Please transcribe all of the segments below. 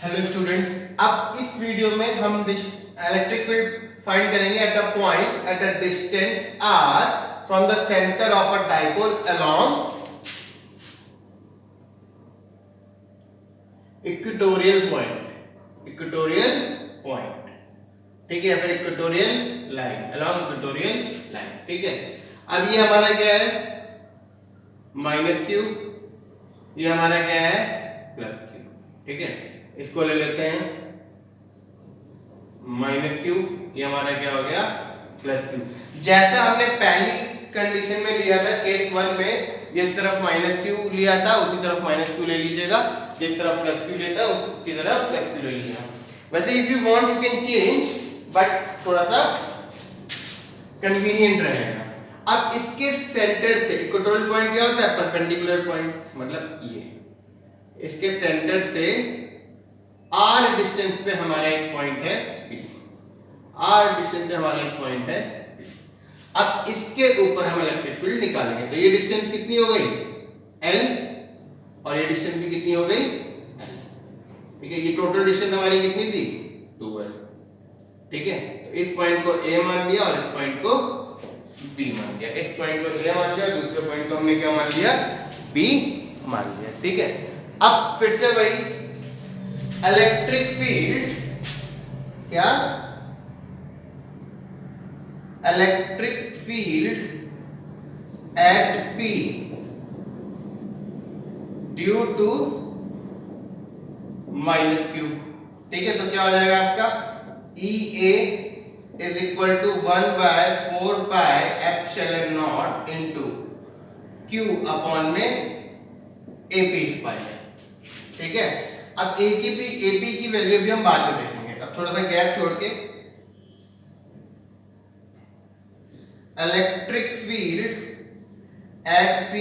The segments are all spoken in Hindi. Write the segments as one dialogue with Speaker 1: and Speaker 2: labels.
Speaker 1: हेलो स्टूडेंट्स, अब इस वीडियो में हम इलेक्ट्रिक फील्ड फाइंड करेंगे at a point at a distance r from the centre of a dipole along equatorial point, ठीक है, फिर equatorial line, along equatorial line, ठीक है। अब ये हमारा क्या है, माइनस क्यू, ये हमारा क्या है, प्लस क्यू, ठीक है। इसको ले लेते हैं माइनस क्यू, ये हमारा क्या हो गया, प्लस क्यू। जैसा हमने पहली कंडीशन में लिया था केस 1 में, जिस तरफ माइनस क्यू लिया था उसी तरफ माइनस क्यू ले लीजिएगा, जिस तरफ प्लस क्यू लेता है उसी तरफ प्लस क्यू ले लीजिएगा। वैसे if you want you can change, but थोड़ा सा कन्वीनियंट रहेगा। अब इसके सेंटर से इक्वेटोरियल पॉइंट क्या होता है, परपेंडिकुलर पॉइंट, मतलब ये इसके सेंटर से r डिस्टेंस पे हमारा एक पॉइंट है P, r डिस्टेंस पे हमारा एक पॉइंट है P। अब इसके ऊपर हम इलेक्ट्रिक फील्ड निकालेंगे, तो ये डिस्टेंस कितनी हो गई, L, और ये डिस्टेंस भी कितनी हो गई, L, ठीक है। ये टोटल डिस्टेंस हमारी कितनी थी, 2L, ठीक है। तो इस पॉइंट को A मान लिया और इस पॉइंट को B मान लिया, इस पॉइंट को A मान लिया, दूसरे पॉइंट को हमने क्या मान लिया, B मान लिया, ठीक है। अब फिर से वही इलेक्ट्रिक फील्ड, क्या, electric field at P due to minus Q, ठीक है। तो क्या हो जाएगा आपका, EA is equal to 1/4 pi epsilon naught into Q upon में AP स्क्वायर, ठीक है। अब AP की वैल्यू भी हम बाद में देखेंगे, अब थोड़ा सा गैप छोड़ के electric field at P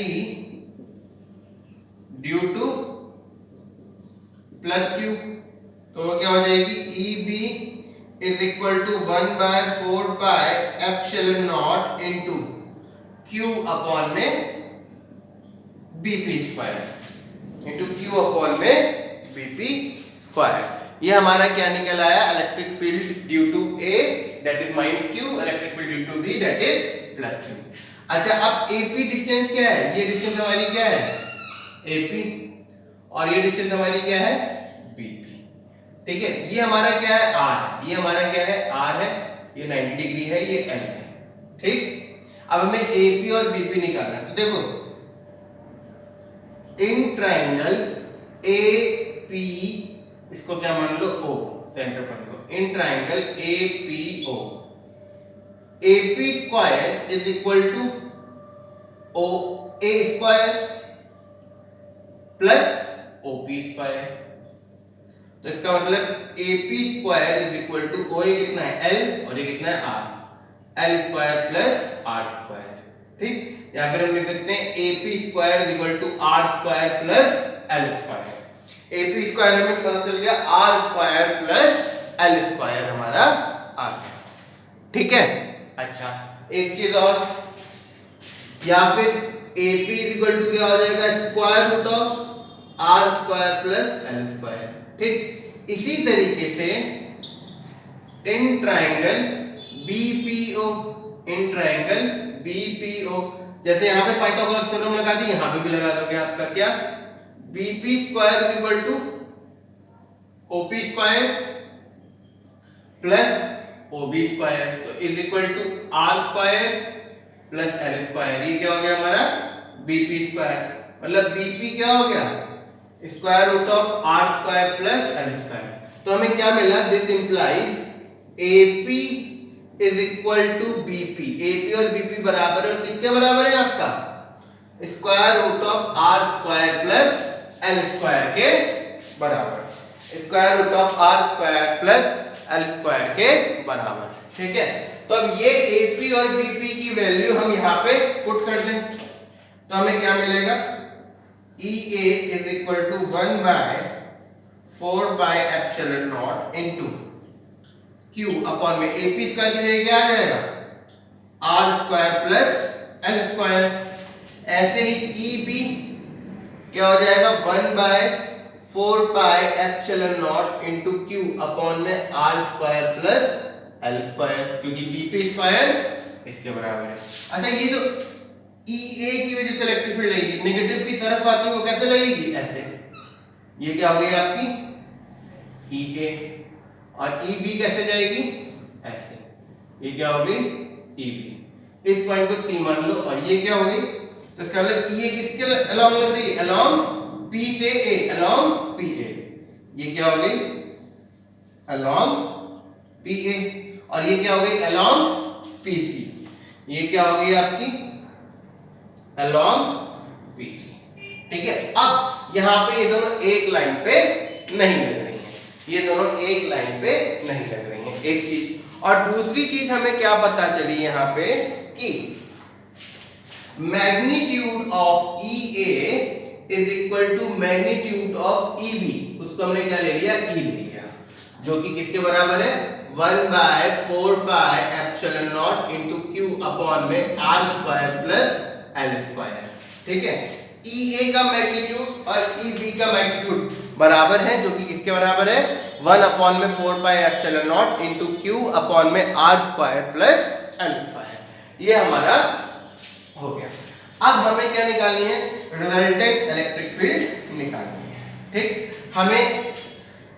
Speaker 1: due to plus Q, तो वो क्या हो जाएगी, EB is equal to 1/4 pi epsilon naught into Q upon में BP square, into Q upon में BP स्क्वायर। ये हमारा क्या निकल आया, electric field due to A that is minus Q, electric field due to B that is plus Q। अच्छा, अब AP डिस्टेंस क्या है, ये डिस्टेंस हमारी क्या है, AP, और ये डिस्टेंस हमारी क्या है, BP, ठीक है। ये हमारा क्या है, R, ये हमारा क्या है, R है, ये 90 डिग्री है, ये L है, ठीक। अब हमें AP और BP निकालना है, तो देखो इन ट्रायंगल AP, इसको क्या मान लो, O, सेंटर पॉइंट को, in triangle APO, AP square is equal to OA square plus OP square. तो इसका मतलब AP square is equal to OA कितना है, L, और ये कितना है, R, L square plus R square, ठीक। या फिर हम लिख सकते हैं AP square is equal to R square plus L square. AP square हमें पता चल गया, R square plus L square हमारा आ गया, ठीक है। अच्छा, एक चीज और, या फिर AP इज इक्वल टू क्या हो जाएगा, square root of R square plus L square, ठीक। इसी तरीके से in triangle BPO, in triangle BPO, जैसे यहाँ पे पाइथागोरस थ्योरम लगा दी, यहाँ पे भी लगा दोगे, आपका क्या, BP square is equal to OP square plus OB square, तो is equal to R square plus L square. ये क्या हो गया हमारा, BP स्क्वायर, मतलब BP क्या हो गया, square root of R square plus L square. तो हमें क्या मिला, this implies AP is equal to BP, AP और BP बराबर है, और किसके बराबर है आपका, square root of R square plus L square के बराबर, square root of R square plus L square के बराबर, ठीक है। तो अब ये AP और BP की वैल्यू हम यहाँ पे पुट कर दें, तो हमें क्या मिलेगा, EA is equal to 1/4 pi epsilon naught into Q upon में AP स्क्वायर की जगह क्या आ जाएगा, R square plus L square. ऐसे ही EB क्या हो जाएगा, 1/4 4 pi epsilon naught into Q upon में R square plus L square, क्योंकि बी पी स्क्वायर इसके बराबर है। अच्छा, ये जो ई ए की वजह से इलेक्ट्रिक फील्ड लगेगी, नेगेटिव की तरफ आती है वो कैसे लगेगी, ऐसे। ये क्या हो गई आपकी ई ए, और ई बी कैसे जाएगी, ऐसे। ये क्या हो गई ई बी। इस पॉइंट को सी मान लो, और ये क्या हो गई, तो इसका मतलब ई ए किसके अलोंग लग रही है, अलोंग पी से ए, अलोंग पी ए। ये क्या हो गई अलोंग पी ए, और ये क्या हो गई अलोंग पी सी। ये क्या हो गई आपकी अलोंग पी सी। ठीक है, अब यहां पे ये दोनों एक लाइन पे नहीं लग रही हैं, ये दोनों एक लाइन पे नहीं लग रही हैं, एक चीज। और दूसरी चीज हमें क्या पता चली यहां पे कि magnitude of E A is equal to magnitude of E B. उसको हमने क्या ले लिया, ई ले लिया, जो कि किसके बराबर है 1/4 pi epsilon naught into Q upon में R square plus L square. ठीक है, ई ए का मैग्नीट्यूड और ई बी का मैग्नीट्यूड बराबर है, जो कि किसके बराबर है 1/4 pi epsilon naught into Q upon में R square plus L square. ये हमारा हो गया। अब हमें क्या निकालनी है, रिजल्टेंट इलेक्ट्रिक फील्ड निकालनी है। ठीक, हमें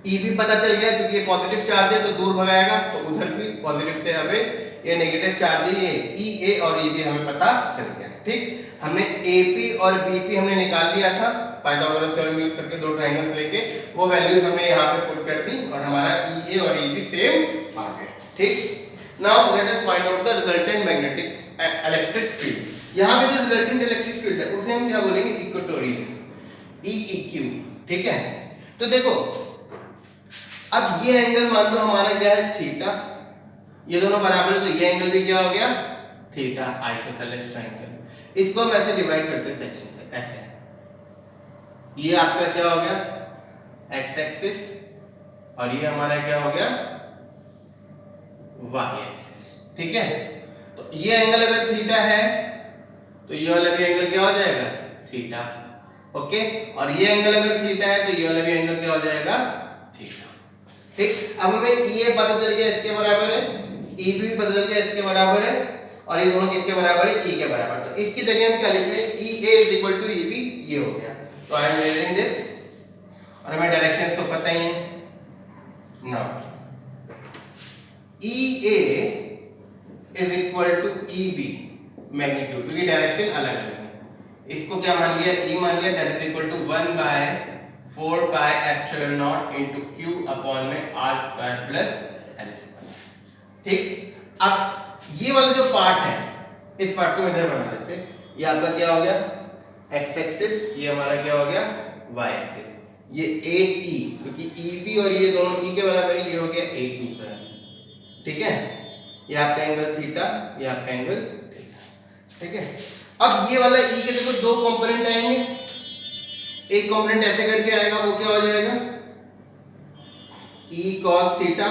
Speaker 1: ई भी पता चल गया, क्योंकि ये पॉजिटिव चार्ज है तो दूर भगाएगा, तो उधर भी पॉजिटिव से हमें ये नेगेटिव चार्ज है, ये ई ए और ई बी हमें पता चल गया। ठीक, हमने ए पी और बी पी हमने निकाल लिया था पाइथागोरस थ्योरम यूज करके, दो ट्रायंगल्स लेके, वो वैल्यूज हमने यहाँ पे पुट कर दी और हमारा ई ए और ई बी सेम आ गया। ठीक, now let us find out the resultant magnetic electric field. यहाँ पे जो रिजल्टेंट इलेक्ट्रिक फील्ड है उसे हम क्या बोलेंगे, इक्वेटोरियल, ई ई क्यू। ठीक है, तो देखो अब ये एंगल मान लो हमारा क्या है थीटा, ये दोनों बराबर है, तो ये एंगल भी क्या हो गया थीटा, आइसोसेलेस ट्रायंगल। इसको हम ऐसे डिवाइड करते हैं सेक्शन से, ऐसे। ये आपका क्या हो गया एक्स एक्सिस, और ये हमारा क्या हो गया वाई एक्सिस। ठीक है, तो ये एंगल अगर थीटा है तो ये वाला भी एंगल क्या हो जाएगा थीटा। ओके, और ये एंगल अगर थीटा है तो ये वाला भी एंगल क्या हो जाएगा थीटा। ठीक, अब हमें ये पता चल गया इसके बराबर है, ई भी पता चल गया इसके बराबर है, और ये दोनों किसके बराबर है, ई के बराबर। तो इसकी जगह हम क्या लिख रहे हैं, E A is equal to E B, ये हो गया। तो आई एम रेजिंग दिस, और हमें डायरेक्शन तो पता ही है। Now E A is equal to E B magnitude, क्योंकि डायरेक्शन अलग अलग है। इसको क्या मान लिया, ई मान लिया, that is equal to 1/4 pi epsilon naught into Q upon में R square plus L square. ठीक, अब ये वाला जो पार्ट है, इस पार्ट को इधर बना लेते हैं। ये आपका क्या हो गया एक्स एक्सिस, ये हमारा क्या हो गया वाई एक्सिस। ये ए ई, क्योंकि ई बी और ये दोनों ई के बराबर है, ये हो गया एक दूसरा। ठीक है, ये आपका एंगल थीटा, ये आपका एंगल थीटा। ठीक है, अब ये वाला ई के देखो दो कंपोनेंट आएंगे, एक कंपोनेंट ऐसे करके आएगा, वो क्या हो जाएगा ई कॉस थीटा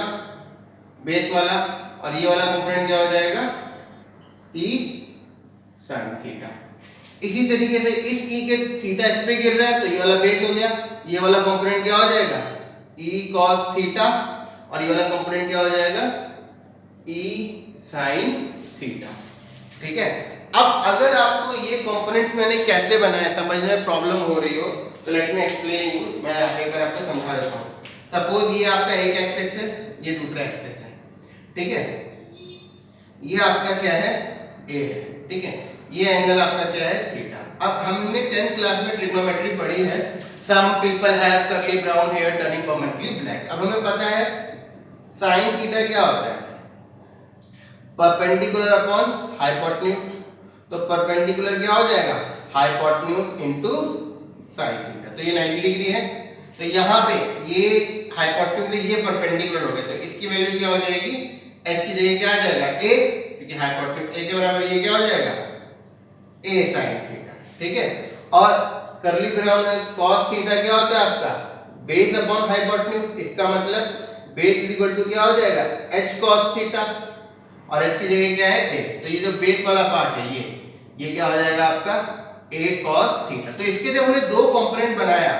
Speaker 1: बेस वाला, और ये वाला कंपोनेंट क्या हो जाएगा ई साइन थीटा। इसी तरीके से इस ई के थीटा इस पे गिर रहा है तो ये वाला बेस हो गया, ये वाला कंपोनेंट क्या हो जाएगा ई कॉस थीटा, और ये वाला कंपोनेंट क्या हो जाएगा ई साइन थीटा। ठीक है, अब अगर आपको ये कंपोनेंट्स मैंने कैसे बनाया समझने में प्रॉब्लम हो रही हो तो लेट मी एक्सप्लेन यू, मैं एक बार आपको समझा देता हूँ। सपोज ये आपका एक एक्सिस है, ये दूसरा एक्सिस है। ठीक है, ये आपका क्या है ए है। ठीक है, ये एंगल आपका क्या है थीटा। अब हमने 10th क्लास में ट्रिग्नोमेट्री पढ़ी है, some people have curly brown hair turning permanently black. अब हमें पता है साइन थीटा क्या होता है परपेंडिकुलर अपॉन हाइपोटेन्यूज, तो परपेंडिकुलर क्या हो जाएगा हाइपोटेन्यूज इनटू साइन थीटा, तो ये 90 डिग्री है। तो यहाँ पे ये हाइपोटेन्यूज है, ये परपेंडिकुलर हो गया, तो इसकी वैल्यू क्या हो जाएगी h की जगह क्या आ जाएगा a, क्योंकि हाइपोटेन्यूज a के बराबर ये क्या हो जाएगा a sin थीटा। ठीक है, और कर्ली ब्राउन है cos थीटा क्या होता है आपका बेस अपॉन हाइपोटेन्यूज, इसका मतलब बेस इज इक्वल टू क्या हो जाएगा h cos थीटा, और h की जगह क्या है a, तो ये जो बेस वाला पार्ट है ये क्या हो जाएगा आपका a cos थीटा। तो इसके जब हमने दो कंपोनेंट बनाया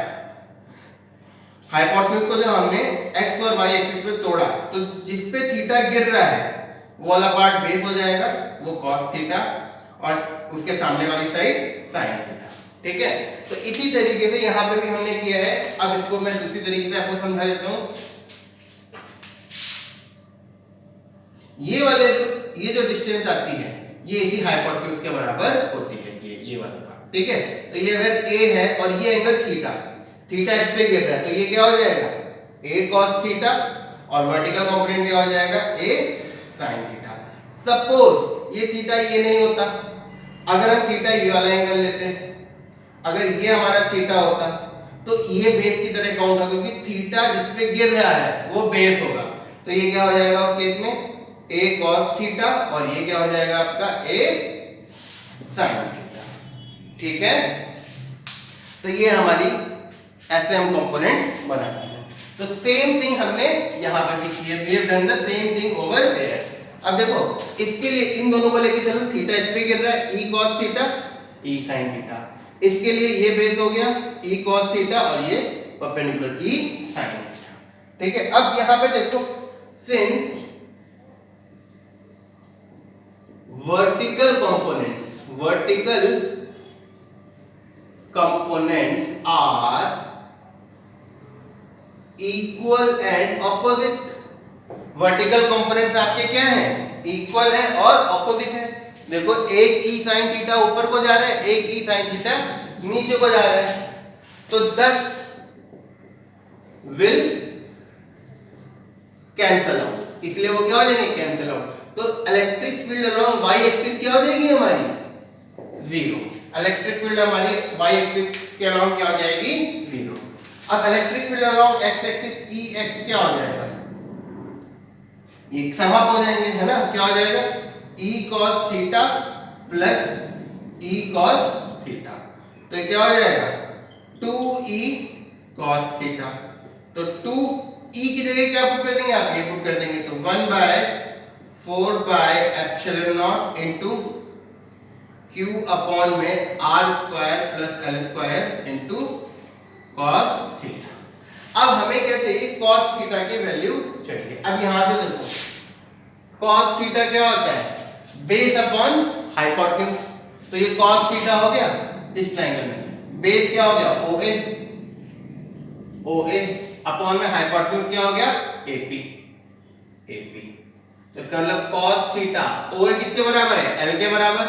Speaker 1: हाइपोटेन्यूज को जो हमने x और y एक्सिस पे तोड़ा, तो जिस पे थीटा गिर रहा है वो वाला पार्ट बेस हो जाएगा, वो cos थीटा, और उसके सामने वाली साइड sin थीटा। ठीक है, तो इसी तरीके से यहाँ पे भी हमने किया है। अब इसको मैं दूसरी तरीके से आपको समझा देता हूँ। ये जो डिस्टेंस आती है ये इसी हाइपोटेन्यूज के बराबर होती है, ये वाला पार्ट। ठीक है, तो ये अगर a है और ये एंगल थीटा इस पे गिर रहा है, तो ये क्या हो जाएगा a cos थीटा, और वर्टिकल कंपोनेंट क्या हो जाएगा a sin थीटा। सपोज ये थीटा ये नहीं होता, अगर हम थीटा ये वाला एंगल लेते हैं, अगर ये हमारा थीटा होता तो ये बेस की तरह काउंट होगा, क्योंकि थीटा जिस पे गिर रहा है वो बेस होगा। तो ये क्या हो जाएगा उस केस में a cos थीटा, और ये क्या हो जाएगा आपका a sin थीटा। ठीक है, तो ये हमारी ऐसे हम कंपोनेंट्स बनाते हैं। तो सेम थिंग हमने यहाँ पे भी की है, we have done the same thing over there. अब देखो इसके लिए इन दोनों को लेके चलो, थीटा इस पे गिर रहा है e cos theta e sin theta, इसके लिए ये बेस हो गया e cos थीटा और ये परपेंडिकुलर e sin थीटा। ठीक है, अब यहाँ पे देखो since vertical components are equal and opposite। Vertical components आपके क्या हैं, इक्वल है और ऑपोजिट है। देखो एक e sin थीटा ऊपर को जा रहा है, एक e sin थीटा नीचे को जा रहा है, तो 10 विल कैंसल आउट, इसलिए वो क्या हो जाएंगे कैंसल आउट। तो electric field along y axis क्या हो जाएगी हमारी जीरो, इलेक्ट्रिक फील्ड हमारी y एक्सिस के अलोंग क्या हो जाएगी जीरो। अब electric field along x axis e x क्या हो जाएगा, ये समअप हो जाएंगे, है ना। क्या हो जाएगा e cos theta plus e cos theta, तो ये क्या हो जाएगा 2e cos थीटा। तो 2e की जगह क्या पुट कर देंगे आप, ये पुट कर देंगे, तो 1/4 by epsilon naught into q upon में r square plus l square into cos theta. अब हमें क्या चाहिए, cos थीटा की वैल्यू चाहिए। अब यहां से देखो cos थीटा क्या होता है, बेस अपॉन हाइपोटेन्यूज, तो ये cos थीटा हो गया इस ट्रायंगल में, बेस क्या हो गया OA अपॉन में हाइपोटेन्यूज क्या हो गया AP। इसका मतलब cos थीटा OA किसके बराबर है, L के बराबर,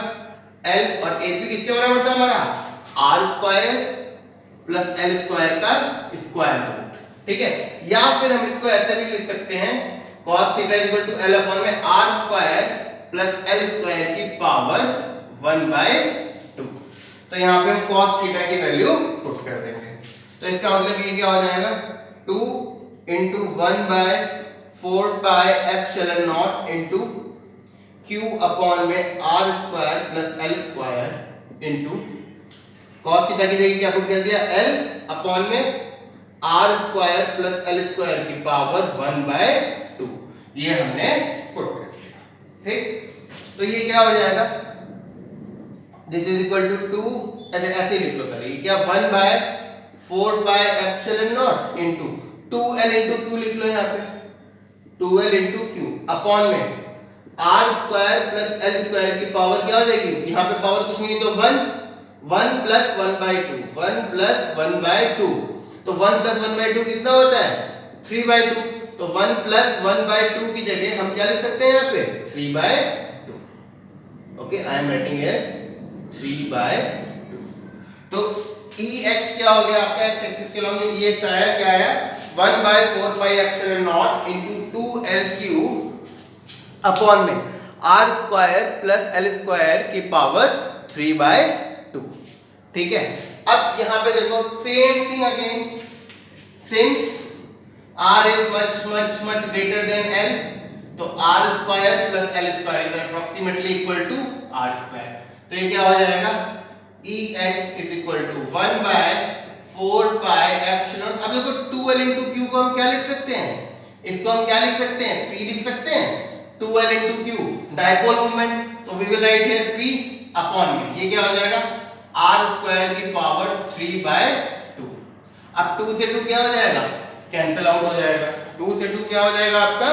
Speaker 1: L और AP किसके बराबर था हमारा r square plus l square का स्क्वायर रूट। ठीक है, या फिर हम इसको ऐसे भी लिख सकते हैं cos theta equal to L upon में r square plus l square की पावर 1/2। तो यहाँ पे हम cos थीटा की वैल्यू पुट कर देंगे, तो इसका मतलब ये क्या हो जाएगा 2 into 1/4 by epsilon naught into q upon में r square plus l square into cos theta की जगह क्या पुट कर दिया l अपॉन में r square plus l square की पावर 1/2, ये हमने पुट कर दिया। ठीक, तो ये क्या हो जाएगा, दिस इज इक्वल टू 2, ऐसे लिख लो पहले, क्या 1/4 by epsilon naught into 2l into q लिख लो यहाँ पे, 2l इनटू q अपॉन में r square plus l square की पावर क्या हो जाएगी, यहाँ पे पावर कुछ नहीं तो 1 प्लस 1/2, 1 प्लस 1/2, तो 1 प्लस 1/2 कितना होता है 3/2, तो 1 प्लस 1/2 की जगह हम क्या लिख सकते हैं यहाँ पे 3/2। Okay, I am writing here 3/2। तो ex क्या हो गया आपका, x एक्सिस के लॉन्ग ये x आया, क्या आया 1/4 pi epsilon naught into 2l cube upon में r square plus l square की पावर 3/2। ठीक है, अब यहाँ पे देखो same thing again, since r is much greater than l, तो r square plus l square is approximately equal to r square. तो ये क्या हो जाएगा ex is equal to 1/4 pi epsilon. अब देखो 2l इनटू q को हम क्या लिख सकते हैं, इसको हम क्या लिख सकते हैं p लिख सकते हैं, 2l into q dipole moment, तो we will write here p upon में ये क्या हो जाएगा r स्क्वायर की पावर 3/2। अब 2 से 2 क्या हो जाएगा कैंसिल आउट हो जाएगा, 2 से 2 क्या हो जाएगा आपका,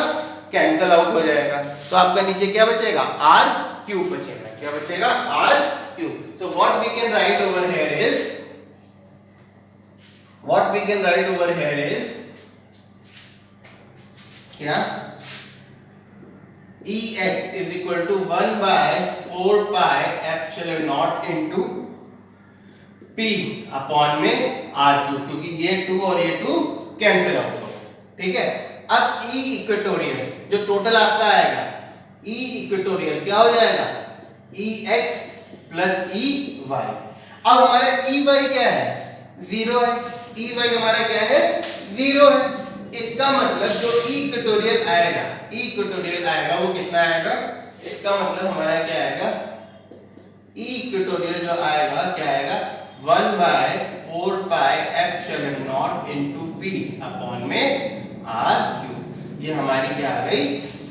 Speaker 1: कैंसिल आउट हो जाएगा। तो आपका नीचे क्या बचेगा, r क्यूब बचेगा। क्या बचेगा, r cube. So what we can write over here is क्या, ex is equal to 1 by 4 pi epsilon naught into p upon में r क्यूब, क्योंकि ये 2 और ये 2 कैंसिल आउट हो, ठीक है। अब e इक्वेटोरियल जो टोटल आपका आएगा, e इक्वेटोरियल क्या हो जाएगा, ex प्लस ey। अब हमारा ey क्या है, 0 है, ey हमारा क्या है, 0 है। इसका मतलब जो इक्वेटोरियल आएगा वो कितना आएगा, इसका मतलब हमारा क्या आएगा, इक्वेटोरियल जो आएगा क्या आएगा, 1 by 4 pi epsilon naught into p upon में r क्यूब। ये हमारी क्या आ गई,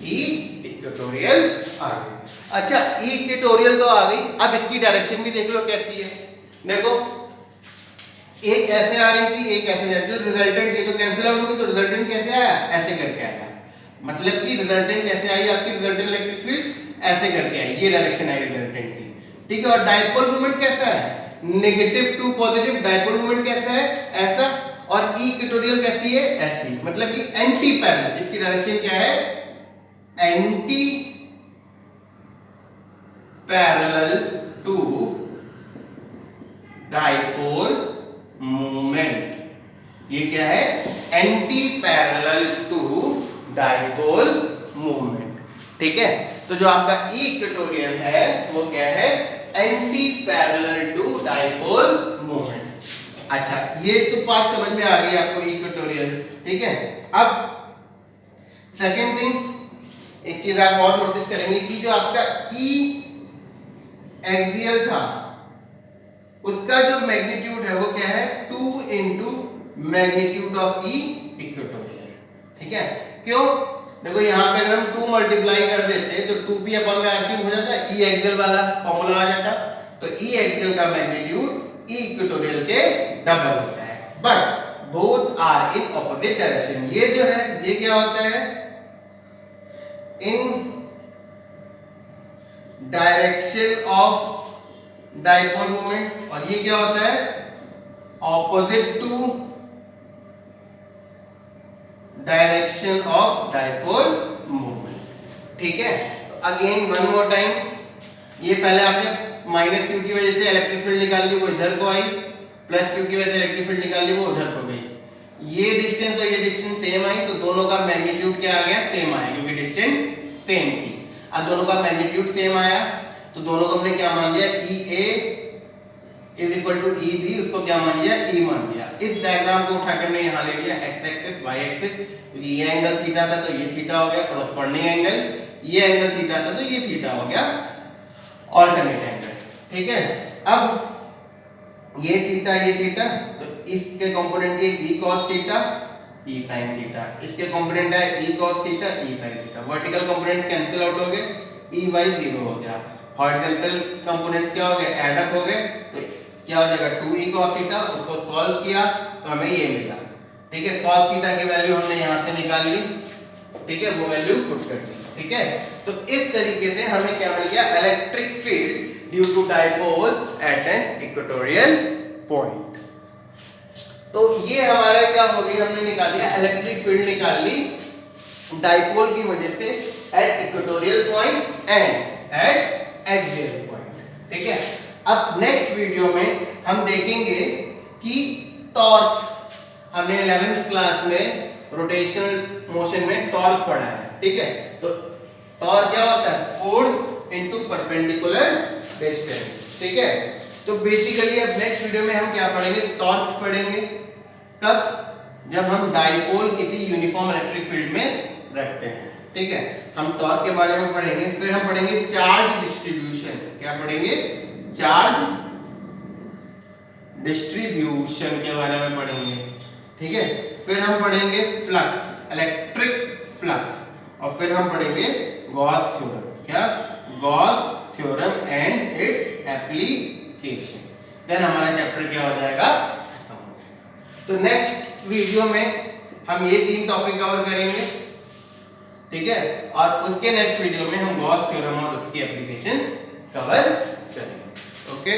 Speaker 1: ई इक्वेटोरियल आ गई। अच्छा, ई इक्वेटोरियल तो आ गई, अब इसकी डायरेक्शन भी देख लो कैसी है। देखो एक ऐसे आ रही थी, एक ऐसे जा रही थी, रिजल्टेंट ये तो कैंसिल आउट होगी, तो रिजल्टेंट कैसे आया, ऐसे करके आया। मतलब कि रिजल्टेंट कैसे आई आपकी, रिजल्टेंट इलेक्ट्रिक फील्ड ऐसे करके आई, ये डायरेक्शन आई रिजल्टेंट की, ठीक है। और डाइपोल मोमेंट कैसा है, negative to positive dipole moment कैसा है, ऐसा। और ई इक्वेटोरियल कैसी है, ऐसी, मतलब कि एंटी पैरेलल। इसकी डायरेक्शन क्या है, anti parallel to dipole movement. ये क्या है, anti parallel to dipole movement, ठीक है। तो जो आपका ई इक्वेटोरियल है वो क्या है, anti parallel to dipole movement. अच्छा, ये तो बात समझ में आ गई आपको, इक्वेटोरियल, ठीक है। अब सेकंड थिंग, एक चीज आप और नोटिस करेंगे कि जो आपका ई एक्सियल था उसका जो मैग्नीट्यूड है वो क्या है, 2 into magnitude of E equatorial, ठीक है। क्यों, देखो यहाँ पे अगर हम 2 मल्टीप्लाई कर देते तो 2p अपॉन में r क्यूब हो जाता, ई एक्सियल वाला फॉर्मूला आ जाता। तो ई एक्सियल का मैग्नीट्यूड ई इक्वेटोरियल के डबल होता है, but both are in opposite direction. ये जो है ये क्या होता है, in direction of dipole moment, और ये क्या होता है, opposite to direction of dipole movement, ठीक है। अगेन वन मोर टाइम, ये पहले आपने माइनस क्यू की वजह से इलेक्ट्रिक फील्ड निकाल ली, वो इधर को आई, प्लस क्यू की वजह से इलेक्ट्रिक फील्ड निकाल ली, वो उधर को गई। ये डिस्टेंस और ये डिस्टेंस सेम आई, तो दोनों का मैग्नीट्यूड क्या आ गया, सेम आया, क्योंकि डिस्टेंस सेम थी। अब दोनों का मैग्नीट्यूड सेम आया तो दोनों को हमने क्या मान लिया, E A is equal to E B, उसको क्या मान लिया, ई मान लिया। इस डायग्राम को उठाकर हमने यहाँ ले लिया एक्स एक्सिस वाई एक्सिस, क्योंकि ये एंगल थीटा था तो ये थीटा हो गया कॉरस्पॉन्डिंग एंगल, ये एंगल थीटा था तो ये थीटा हो गया ऑल्टरनेट एंगल, ठीक है। अब ये थीटा, तो इसके कंपोनेंट ये ई cos theta E sin theta, इसके कंपोनेंट है ई cos theta E sin theta. Vertical component cancel out हो गए, ई वाई 0 हो गया। हॉरिजॉन्टल कंपोनेंट्स क्या हो गए, ऐड अप हो गए, तो क्या हो जाएगा 2e cos थीटा। उसको सॉल्व किया तो हमें ये मिला, ठीक है। cos थीटा की वैल्यू हमने यहाँ से निकाल ली, ठीक है, वो वैल्यू पुट कर दी, ठीक है। तो इस तरीके से हमें क्या मिल गया, electric field due to dipole at an equatorial point. तो ये हमारा क्या हो गया, हमने निकाल लिया इलेक्ट्रिक फील्ड, निकाल ली डाइपोल की वजह से at equatorial point and eight axial point, ठीक है। अब नेक्स्ट वीडियो में हम देखेंगे कि टॉर्क, हमने 11th क्लास में रोटेशनल मोशन में टॉर्क पढ़ा है, ठीक है। तो टॉर्क क्या होता है, फोर्स इनटू परपेंडिकुलर डिस्टेंस, ठीक है। तो बेसिकली अब नेक्स्ट वीडियो में हम क्या पढ़ेंगे, टॉर्क पढ़ेंगे। कब, जब हम डाइपोल किसी यूनिफॉर्म इलेक्ट्रिक फील्ड में रखते हैं, ठीक है। हम टॉर्क के बारे में पढ़ेंगे, फिर हम पढ़ेंगे चार्ज डिस्ट्रीब्यूशन। क्या पढ़ेंगे, चार्ज डिस्ट्रीब्यूशन के बारे में पढ़ेंगे, ठीक है। फिर हम पढ़ेंगे फ्लक्स, इलेक्ट्रिक फ्लक्स, और फिर हम पढ़ेंगे गॉस थ्योरम। क्या, Gauss theorem and its application. Then हमारा चैप्टर क्या हो जाएगा। तो नेक्स्ट वीडियो में हम ये 3 टॉपिक कवर करेंगे, ठीक है, और उसके नेक्स्ट वीडियो में हम गॉस थ्योरम और उसकी एप्लीकेशंस कवर करेंगे। ओके।